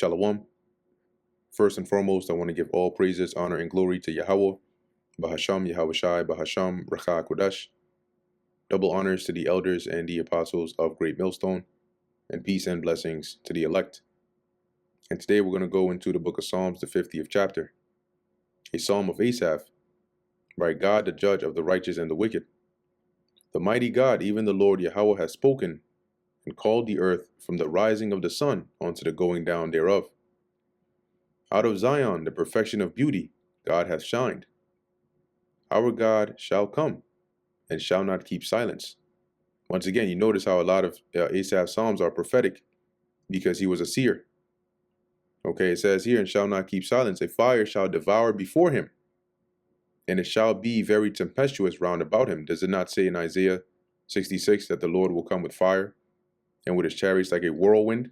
Shalom. First and foremost, I want to give all praises, honor, and glory to Yahweh, Bahasham Yahawashi, Bahasham Racha Kodash. Double honors to the elders and the apostles of Great Millstone, and peace and blessings to the elect. And today we're going to go into the book of Psalms, the 50th chapter, a psalm of Asaph, by God, the judge of the righteous and the wicked. The mighty God, even the Lord Yahweh, has spoken and called the earth from the rising of the sun unto the going down thereof. Out of Zion, the perfection of beauty, God hath shined. Our God shall come and shall not keep silence. Once again, you notice how a lot of Asaph's psalms are prophetic because he was a seer. Okay, it says here, and shall not keep silence. A fire shall devour before him, and it shall be very tempestuous round about him. Does it not say in Isaiah 66 that the Lord will come with fire and with his chariots like a whirlwind?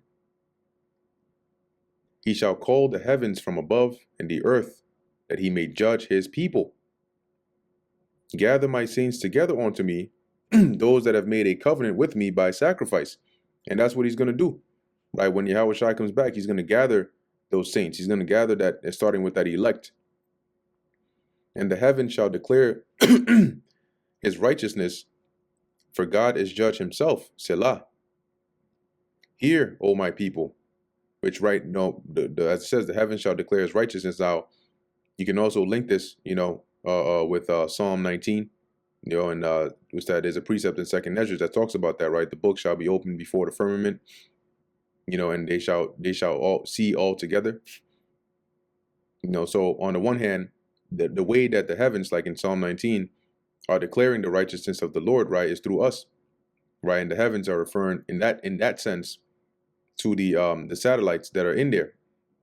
He shall call the heavens from above and the earth, that he may judge his people. Gather my saints together unto me, those that have made a covenant with me by sacrifice. And that's what he's going to do. Right? When Yahawashi comes back, he's going to gather those saints. He's going to gather that, starting with that elect. And the heaven shall declare his righteousness, for God is judge himself. Selah. Hear, O my people, which as it says, the heaven shall declare his righteousness. Now, you can also link this, with Psalm 19, and which that is a precept in Second Ezra that talks about that, right? The book shall be opened before the firmament, and they shall all see all together. So on the one hand, the way that the heavens, like in Psalm 19, are declaring the righteousness of the Lord, right, is through us, right? And the heavens are referring in that sense to the satellites that are in there,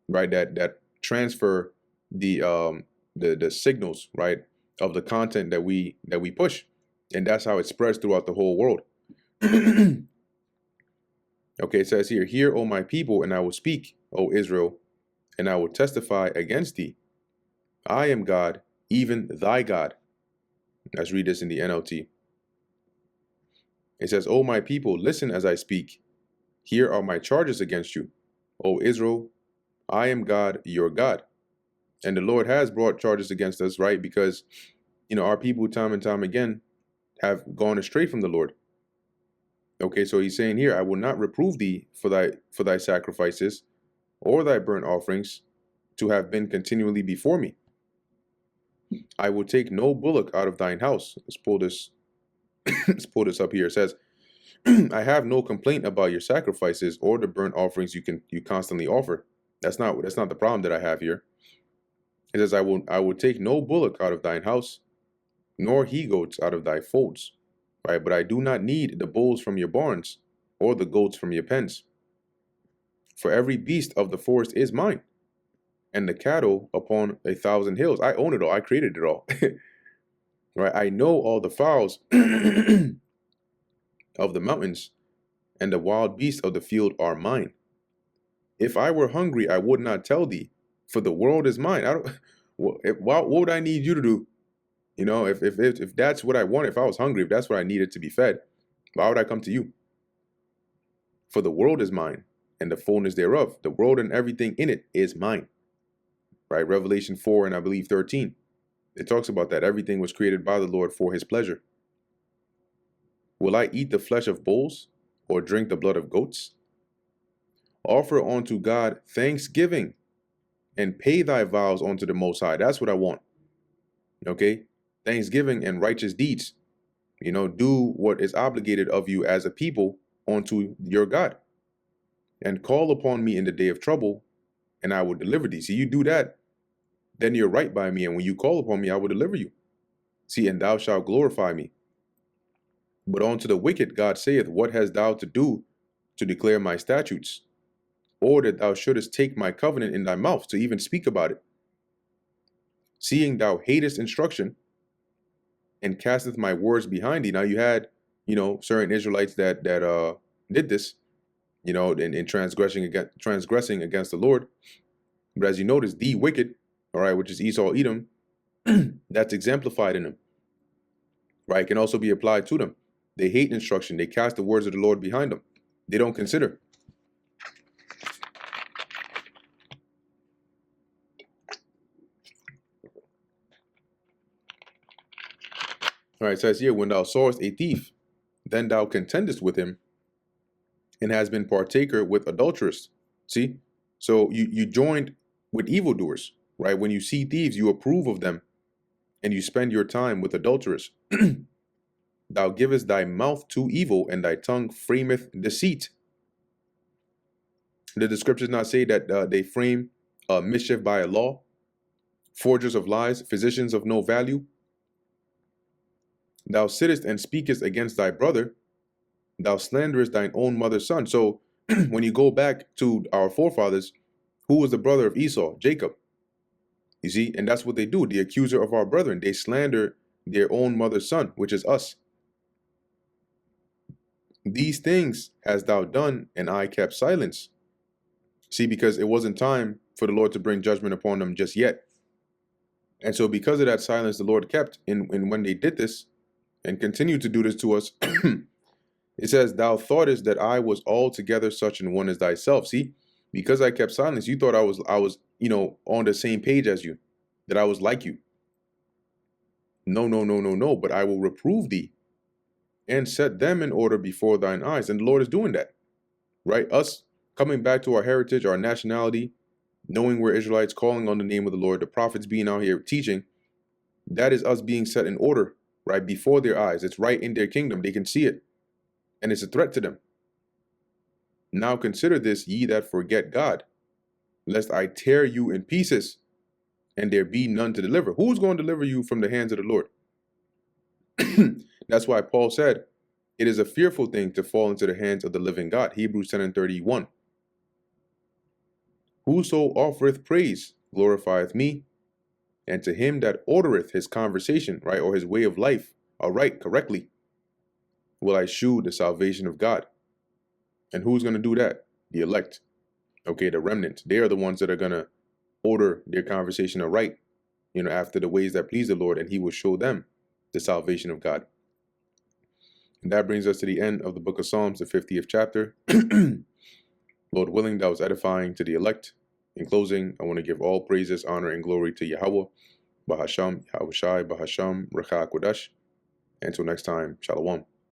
right? That transfer the signals, right, of the content that we push, and that's how it spreads throughout the whole world. Okay, it says here, hear, O my people, and I will speak, O Israel, and I will testify against thee. I am God, even thy God. Let's read this in the NLT. It says, O my people, listen as I speak. Here are my charges against you. O Israel, I am God, your God. And the Lord has brought charges against us, right? Because, our people time and time again have gone astray from the Lord. Okay, so he's saying here, I will not reprove thee for thy sacrifices or thy burnt offerings to have been continually before me. I will take no bullock out of thine house. Let's pull this up here. It says, I have no complaint about your sacrifices or the burnt offerings you constantly offer. That's not the problem that I have here. It says, I will take no bullock out of thine house, nor he goats out of thy folds. Right? But I do not need the bulls from your barns, or the goats from your pens. For every beast of the forest is mine, and the cattle upon 1,000 hills. I own it all. I created it all. Right? I know all the fowls of the mountains, and the wild beasts of the field are mine. If I were hungry, I would not tell thee, for the world is mine. What would I need you to do? If that's what I want, if I was hungry, if that's what I needed to be fed, why would I come to you? For the world is mine, and the fullness thereof. The world and everything in it is mine. Right? Revelation 4 and I believe 13. It talks about that. Everything was created by the Lord for his pleasure. Will I eat the flesh of bulls or drink the blood of goats? Offer unto God thanksgiving and pay thy vows unto the Most High. That's what I want. Okay? Thanksgiving and righteous deeds. Do what is obligated of you as a people unto your God. And call upon me in the day of trouble, and I will deliver thee. See, you do that, then you're right by me. And when you call upon me, I will deliver you. See, and thou shalt glorify me. But unto the wicked God saith, what hast thou to do to declare my statutes? Or that thou shouldest take my covenant in thy mouth to even speak about it? Seeing thou hatest instruction, and casteth my words behind thee. Now you had, certain Israelites that did this, in transgressing against the Lord. But as you notice, the wicked, all right, which is Esau, Edom, that's exemplified in them, right? It can also be applied to them. They hate instruction. They cast the words of the Lord behind them. They don't consider. All right, it says here, when thou sawest a thief, then thou contendest with him, and has been partaker with adulterers. See? So you joined with evildoers, right? When you see thieves, you approve of them, and you spend your time with adulterers. Thou givest thy mouth to evil, and thy tongue frameth deceit. Did the scriptures not say that they frame mischief by a law? Forgers of lies, physicians of no value. Thou sittest and speakest against thy brother. Thou slanderest thine own mother's son. So when you go back to our forefathers, who was the brother of Esau? Jacob. You see, and that's what they do. The accuser of our brethren. They slander their own mother's son, which is us. These things hast thou done, and I kept silence. See, because it wasn't time for the Lord to bring judgment upon them just yet. And so because of that silence the Lord kept, in when they did this and continued to do this to us, it says, thou thoughtest that I was altogether such an one as thyself. See, because I kept silence, you thought I was, on the same page as you, that I was like you. No, no, no, no, no, but I will reprove thee and set them in order before thine eyes. And the Lord is doing that, right? Us coming back to our heritage, our nationality, knowing we're Israelites, calling on the name of the Lord, the prophets being out here teaching, that is us being set in order, right, before their eyes. It's right in their kingdom. They can see it, and it's a threat to them. Now consider this, ye that forget God, lest I tear you in pieces, and there be none to deliver. Who's going to deliver you from the hands of the Lord? That's why Paul said, it is a fearful thing to fall into the hands of the living God. Hebrews 10:31. Whoso offereth praise glorifieth me, and to him that ordereth his conversation, right, or his way of life, aright, correctly, will I shew the salvation of God. And who's going to do that? The elect. Okay, the remnant. They are the ones that are going to order their conversation aright, after the ways that please the Lord, and he will show them the salvation of God. And that brings us to the end of the book of Psalms, the 50th chapter. Lord willing, that was edifying to the elect. In closing, I want to give all praises, honor, and glory to Yahweh, Bahasham, Yahushai, Bahasham, Rakha Kodash. Until next time, Shalom.